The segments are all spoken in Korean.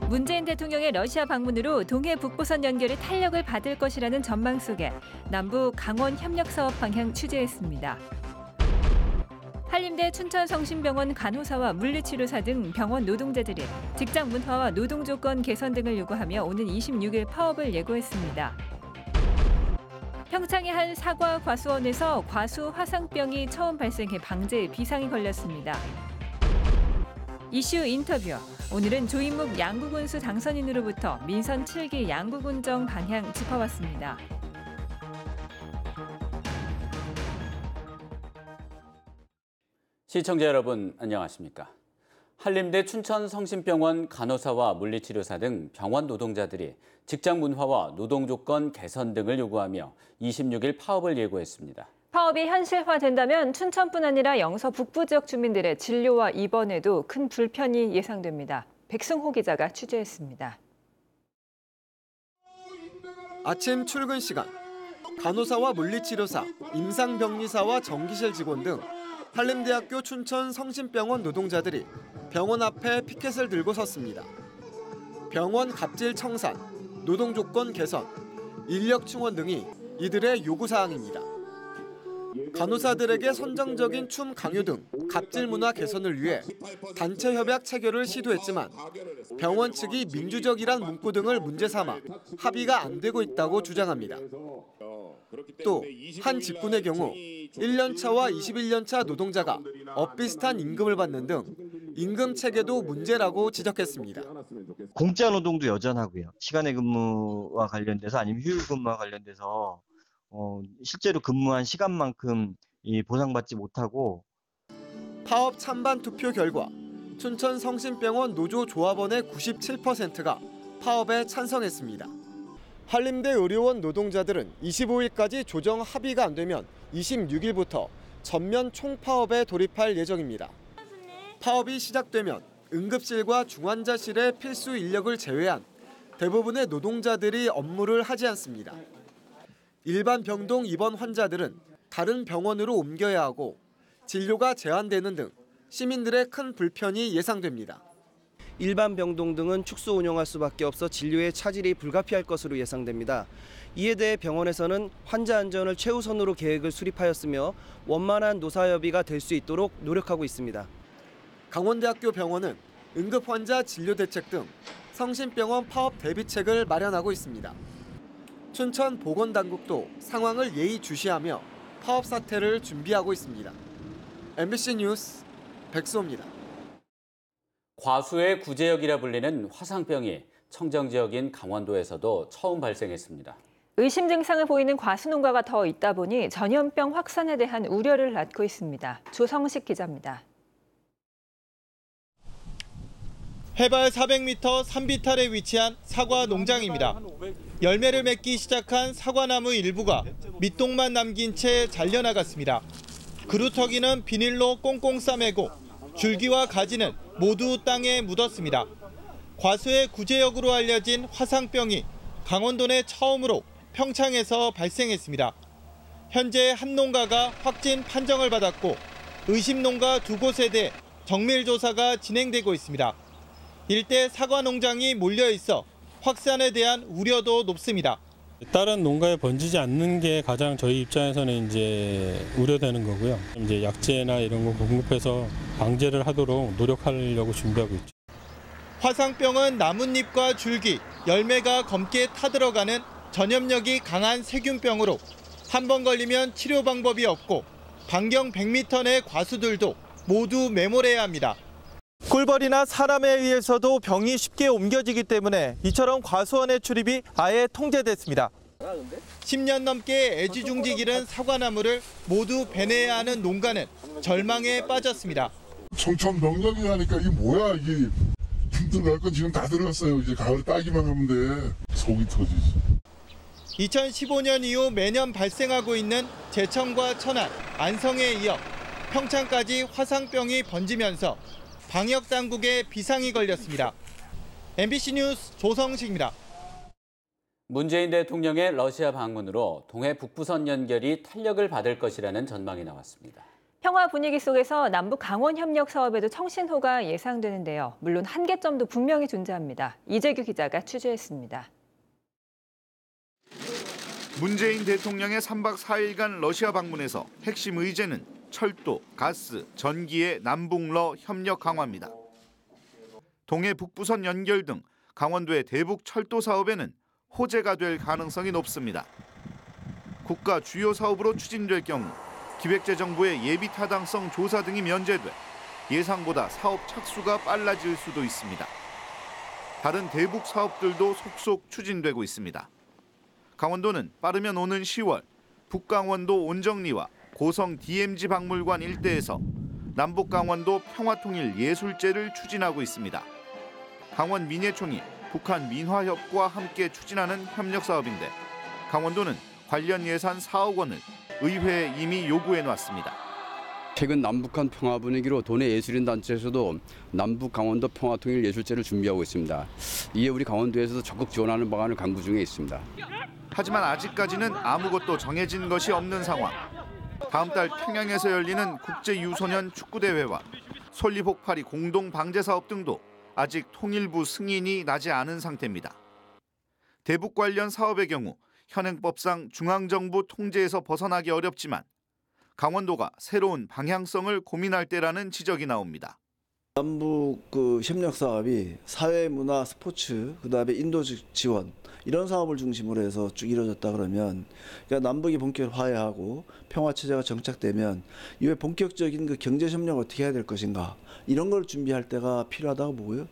문재인 대통령의 러시아 방문으로 동해 북부선 연결이 탄력을 받을 것이라는 전망 속에 남북 강원 협력 사업 방향 취재했습니다. 한림대 춘천성심병원 간호사와 물리치료사 등 병원 노동자들이 직장 문화와 노동 조건 개선 등을 요구하며 오는 26일 파업을 예고했습니다. 평창의 한 사과 과수원에서 과수 화상병이 처음 발생해 방제에 비상이 걸렸습니다. 이슈 인터뷰. 오늘은 조인묵 양구군수 당선인으로부터 민선 7기 양구군정 방향 짚어봤습니다. 시청자 여러분 안녕하십니까? 한림대 춘천성심병원 간호사와 물리치료사 등 병원 노동자들이 직장 문화와 노동 조건 개선 등을 요구하며 26일 파업을 예고했습니다. 파업이 현실화된다면 춘천뿐 아니라 영서 북부 지역 주민들의 진료와 입원에도 큰 불편이 예상됩니다. 백승호 기자가 취재했습니다. 아침 출근 시간, 간호사와 물리치료사, 임상병리사와 전기실 직원 등 한림대학교 춘천성심병원 노동자들이 병원 앞에 피켓을 들고 섰습니다. 병원 갑질 청산, 노동 조건 개선, 인력 충원 등이 이들의 요구사항입니다. 간호사들에게 선정적인 춤 강요 등 갑질 문화 개선을 위해 단체 협약 체결을 시도했지만 병원 측이 민주적이란 문구 등을 문제 삼아 합의가 안 되고 있다고 주장합니다. 또 한 직군의 경우 1년차와 21년차 노동자가 엇비슷한 임금을 받는 등 임금 체계도 문제라고 지적했습니다. 공짜 노동도 여전하고요. 시간의 근무와 관련돼서 아니면 휴일 근무와 관련돼서 실제로 근무한 시간만큼 보상받지 못하고. 파업 찬반 투표 결과 춘천성심병원 노조조합원의 97%가 파업에 찬성했습니다. 한림대 의료원 노동자들은 25일까지 조정 합의가 안 되면 26일부터 전면 총파업에 돌입할 예정입니다. 파업이 시작되면 응급실과 중환자실의 필수 인력을 제외한 대부분의 노동자들이 업무를 하지 않습니다. 일반 병동 입원 환자들은 다른 병원으로 옮겨야 하고 진료가 제한되는 등 시민들의 큰 불편이 예상됩니다. 일반 병동 등은 축소 운영할 수밖에 없어 진료의 차질이 불가피할 것으로 예상됩니다. 이에 대해 병원에서는 환자 안전을 최우선으로 계획을 수립하였으며 원만한 노사협의가 될 수 있도록 노력하고 있습니다. 강원대학교 병원은 응급환자 진료 대책 등 성심병원 파업 대비책을 마련하고 있습니다. 춘천보건당국도 상황을 예의주시하며 파업 사태를 준비하고 있습니다. MBC 뉴스 백수호입니다. 과수의 구제역이라 불리는 화상병이 청정지역인 강원도에서도 처음 발생했습니다. 의심 증상을 보이는 과수 농가가 더 있다 보니 전염병 확산에 대한 우려를 낳고 있습니다. 조성식 기자입니다. 해발 400m 산비탈에 위치한 사과 농장입니다. 열매를 맺기 시작한 사과나무 일부가 밑동만 남긴 채 잘려나갔습니다. 그루터기는 비닐로 꽁꽁 싸매고 줄기와 가지는 모두 땅에 묻었습니다. 과수의 구제역으로 알려진 화상병이 강원도 내 처음으로 평창에서 발생했습니다. 현재 한 농가가 확진 판정을 받았고 의심 농가 2곳에 대해 정밀 조사가 진행되고 있습니다. 일대 사과 농장이 몰려 있어 확산에 대한 우려도 높습니다. 다른 농가에 번지지 않는 게 가장 저희 입장에서는 이제 우려되는 거고요. 이제 약재나 이런 거 공급해서 방제를 하도록 노력하려고 준비하고 있죠. 화상병은 나뭇잎과 줄기, 열매가 검게 타들어가는 전염력이 강한 세균병으로 한 번 걸리면 치료 방법이 없고 반경 100m 내 과수들도 모두 매몰해야 합니다. 꿀벌이나 사람에 의해서도 병이 쉽게 옮겨지기 때문에 이처럼 과수원의 출입이 아예 통제됐습니다. 10년 넘게 애지중지 기른 사과나무를 모두 베내야 하는 농가는 절망에 빠졌습니다. 청천벽력이라니까 이게 뭐야 이게. 들어갈 건 지금 다 들어갔어요. 이제 가을 따기만 하면 돼. 속이 터지지. 2015년 이후 매년 발생하고 있는 제천과 천안, 안성에 이어 평창까지 화상병이 번지면서 방역당국에 비상이 걸렸습니다. MBC 뉴스 조성식입니다. 문재인 대통령의 러시아 방문으로 동해 북부선 연결이 탄력을 받을 것이라는 전망이 나왔습니다. 평화 분위기 속에서 남북 강원 협력 사업에도 청신호가 예상되는데요. 물론 한계점도 분명히 존재합니다. 이재규 기자가 취재했습니다. 문재인 대통령의 3박 4일간 러시아 방문에서 핵심 의제는 철도, 가스, 전기의 남북러 협력 강화입니다. 동해 북부선 연결 등 강원도의 대북 철도 사업에는 호재가 될 가능성이 높습니다. 국가 주요 사업으로 추진될 경우 기획재정부의 예비 타당성 조사 등이 면제돼 예상보다 사업 착수가 빨라질 수도 있습니다. 다른 대북 사업들도 속속 추진되고 있습니다. 강원도는 빠르면 오는 10월 북강원도 온정리와 고성 DMZ 박물관 일대에서 남북강원도 평화통일예술제를 추진하고 있습니다. 강원 민예총이 북한 민화협과 함께 추진하는 협력 사업인데 강원도는 관련 예산 4억 원을 의회에 이미 요구해놨습니다. 최근 남북한 평화 분위기로 도내 예술인 단체에서도 남북 강원도 평화통일 예술제를 준비하고 있습니다. 이에 우리 강원도에서도 적극 지원하는 방안을 강구 중에 있습니다. 하지만 아직까지는 아무것도 정해진 것이 없는 상황. 다음 달 평양에서 열리는 국제유소년 축구대회와 솔리폭발이 공동 방제 사업 등도 아직 통일부 승인이 나지 않은 상태입니다. 대북 관련 사업의 경우 현행법상 중앙정부 통제에서 벗어나기 어렵지만 강원도가 새로운 방향성을 고민할 때라는 지적이 나옵니다. 남북 협력 사업이 사회, 문화, 스포츠, 그다음에 인도 지원 이런 사업을 중심으로 해서 쭉 이루어졌다 그러면 그러니까 남북이 본격 화해하고 평화 체제가 정착되면 이후에 본격적인 그 경제 협력을 어떻게 해야 될 것인가 이런 걸 준비할 때가 필요하다고 보고요.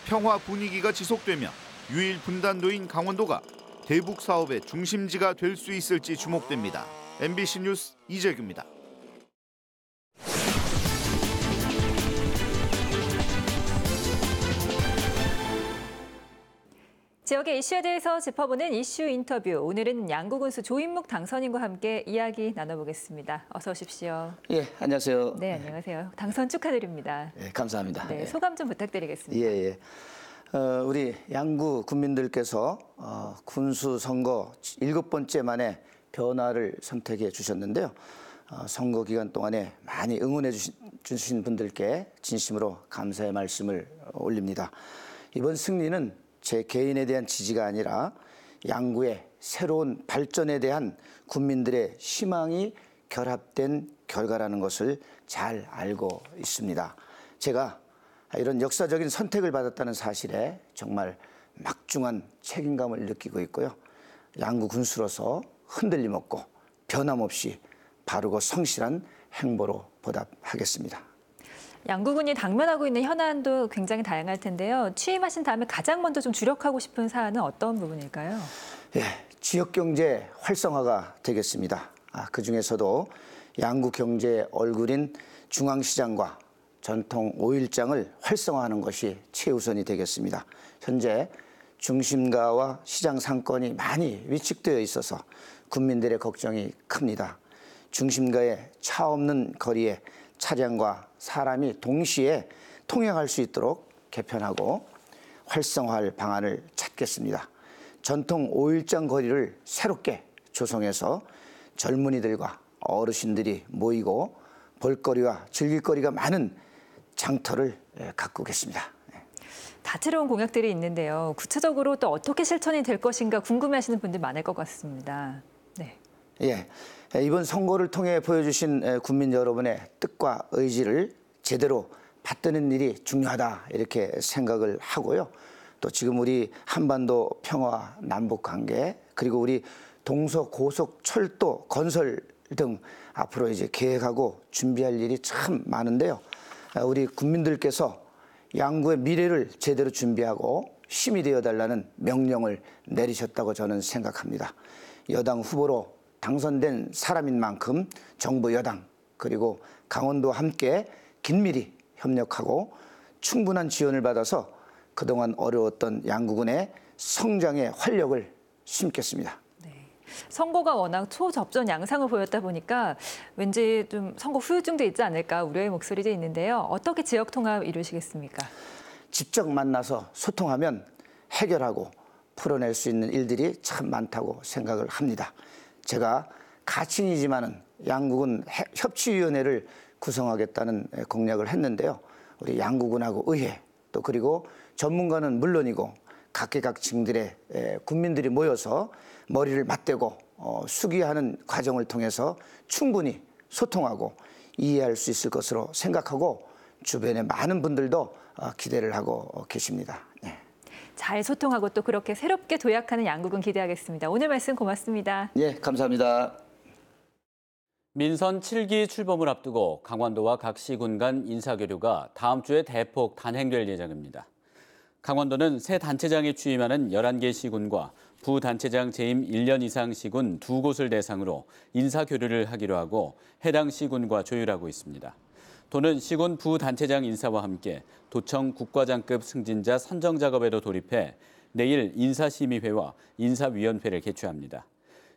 평화 분위기가 지속되며 유일 분단도인 강원도가 대북 사업의 중심지가 될 수 있을지 주목됩니다. MBC 뉴스 이재규입니다. 지역의 이슈에 대해서 짚어보는 이슈 인터뷰. 오늘은 양구군수 조인묵 당선인과 함께 이야기 나눠보겠습니다. 어서 오십시오. 예, 안녕하세요. 네, 안녕하세요. 당선 축하드립니다. 예, 감사합니다. 네, 소감 좀 부탁드리겠습니다. 예, 예. 우리 양구 군민들께서 군수 선거 7번째 만에 변화를 선택해 주셨는데요. 선거 기간 동안에 많이 응원해 주신 분들께 진심으로 감사의 말씀을 올립니다. 이번 승리는 제 개인에 대한 지지가 아니라 양구의 새로운 발전에 대한 국민들의 희망이 결합된 결과라는 것을 잘 알고 있습니다. 제가 이런 역사적인 선택을 받았다는 사실에 정말 막중한 책임감을 느끼고 있고요. 양구 군수로서 흔들림 없고 변함없이 바르고 성실한 행보로 보답하겠습니다. 양구군이 당면하고 있는 현안도 굉장히 다양할 텐데요. 취임하신 다음에 가장 먼저 좀 주력하고 싶은 사안은 어떤 부분일까요? 예, 지역경제 활성화가 되겠습니다. 그중에서도 양구 경제의 얼굴인 중앙시장과 전통 5일장을 활성화하는 것이 최우선이 되겠습니다. 현재 중심가와 시장 상권이 많이 위축되어 있어서 국민들의 걱정이 큽니다. 중심가의 차 없는 거리에 차량과 사람이 동시에 통행할 수 있도록 개편하고 활성화할 방안을 찾겠습니다. 전통 5일장 거리를 새롭게 조성해서 젊은이들과 어르신들이 모이고 볼거리와 즐길거리가 많은 장터를 가꾸겠습니다. 다채로운 공약들이 있는데요. 구체적으로 또 어떻게 실천이 될 것인가 궁금해하시는 분들 많을 것 같습니다. 네. 예, 이번 선거를 통해 보여주신 국민 여러분의 뜻과 의지를 제대로 받드는 일이 중요하다 이렇게 생각을 하고요. 또 지금 우리 한반도 평화 남북 관계 그리고 우리 동서고속철도 건설 등 앞으로 이제 계획하고 준비할 일이 참 많은데요. 우리 국민들께서 양구의 미래를 제대로 준비하고 힘이 되어달라는 명령을 내리셨다고 저는 생각합니다. 여당 후보로 당선된 사람인 만큼 정부 여당 그리고 강원도와 함께 긴밀히 협력하고 충분한 지원을 받아서 그동안 어려웠던 양구군의 성장의 활력을 심겠습니다. 선거가 워낙 초접전 양상을 보였다 보니까 왠지 좀 선거 후유증도 있지 않을까 우려의 목소리도 있는데요. 어떻게 지역 통합 이루시겠습니까? 직접 만나서 소통하면 해결하고 풀어낼 수 있는 일들이 참 많다고 생각을 합니다. 제가 가칭이지만은 양국은 협치위원회를 구성하겠다는 공약을 했는데요. 우리 양국은하고 의회 또 그리고 전문가는 물론이고 각계각층들의 국민들이 모여서 머리를 맞대고 수기하는 과정을 통해서 충분히 소통하고 이해할 수 있을 것으로 생각하고 주변의 많은 분들도 기대를 하고 계십니다. 네. 잘 소통하고 또 그렇게 새롭게 도약하는 양국은 기대하겠습니다. 오늘 말씀 고맙습니다. 예, 감사합니다. 민선 7기 출범을 앞두고 강원도와 각 시군 간 인사교류가 다음 주에 대폭 단행될 예정입니다. 강원도는 새 단체장이 취임하는 11개 시군과 부단체장 재임 1년 이상 시군 2곳을 대상으로 인사교류를 하기로 하고 해당 시군과 조율하고 있습니다. 도는 시군 부단체장 인사와 함께 도청 국과장급 승진자 선정 작업에도 돌입해 내일 인사심의회와 인사위원회를 개최합니다.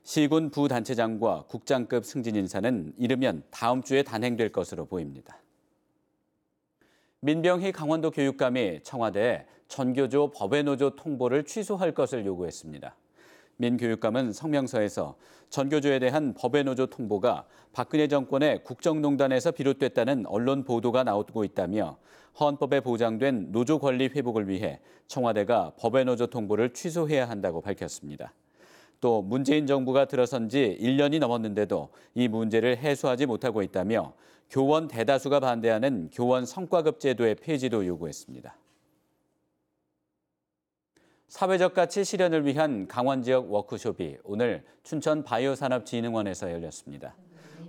시군 부단체장과 국장급 승진 인사는 이르면 다음 주에 단행될 것으로 보입니다. 민병희 강원도 교육감이 청와대에 전교조 법외노조 통보를 취소할 것을 요구했습니다. 민 교육감은 성명서에서 전교조에 대한 법외노조 통보가 박근혜 정권의 국정농단에서 비롯됐다는 언론 보도가 나오고 있다며 헌법에 보장된 노조 권리 회복을 위해 청와대가 법외노조 통보를 취소해야 한다고 밝혔습니다. 또 문재인 정부가 들어선 지 1년이 넘었는데도 이 문제를 해소하지 못하고 있다며 교원 대다수가 반대하는 교원 성과급 제도의 폐지도 요구했습니다. 사회적 가치 실현을 위한 강원 지역 워크숍이 오늘 춘천 바이오산업진흥원에서 열렸습니다.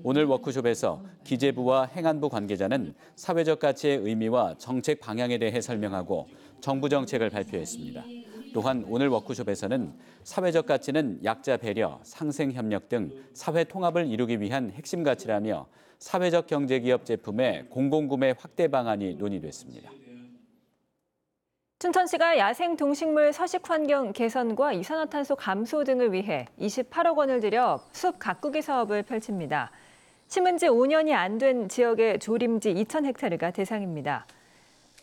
오늘 워크숍에서 기재부와 행안부 관계자는 사회적 가치의 의미와 정책 방향에 대해 설명하고 정부 정책을 발표했습니다. 또한 오늘 워크숍에서는 사회적 가치는 약자 배려, 상생 협력 등 사회 통합을 이루기 위한 핵심 가치라며 사회적 경제기업 제품의 공공구매 확대 방안이 논의됐습니다. 춘천시가 야생 동식물 서식 환경 개선과 이산화탄소 감소 등을 위해 28억 원을 들여 숲 가꾸기 사업을 펼칩니다. 심은 지 5년이 안 된 지역의 조림지 2,000헥타르가 대상입니다.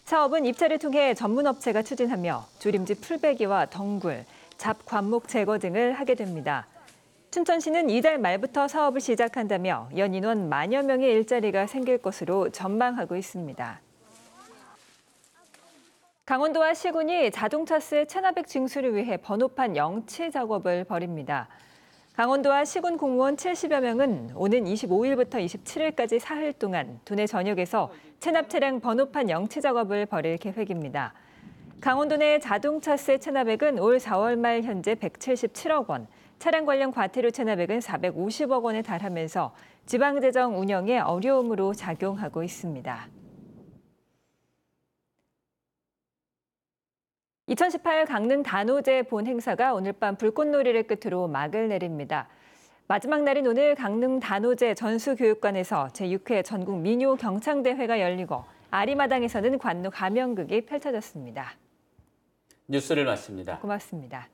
사업은 입찰을 통해 전문 업체가 추진하며 조림지 풀베기와 덩굴, 잡과목 제거 등을 하게 됩니다. 춘천시는 이달 말부터 사업을 시작한다며 연 인원 10,000여 명의 일자리가 생길 것으로 전망하고 있습니다. 강원도와 시군이 자동차세 체납액 징수를 위해 번호판 영치 작업을 벌입니다. 강원도와 시군 공무원 70여 명은 오는 25일부터 27일까지 사흘 동안 도내 전역에서 체납 차량 번호판 영치 작업을 벌일 계획입니다. 강원도 내 자동차세 체납액은 올 4월 말 현재 177억 원, 차량 관련 과태료 체납액은 450억 원에 달하면서 지방재정 운영에 어려움으로 작용하고 있습니다. 2018 강릉 단오제 본 행사가 오늘 밤 불꽃놀이를 끝으로 막을 내립니다. 마지막 날인 오늘 강릉 단오제 전수교육관에서 제6회 전국 민요 경창대회가 열리고 아리마당에서는 관노 가명극이 펼쳐졌습니다. 뉴스를 마칩니다. 고맙습니다.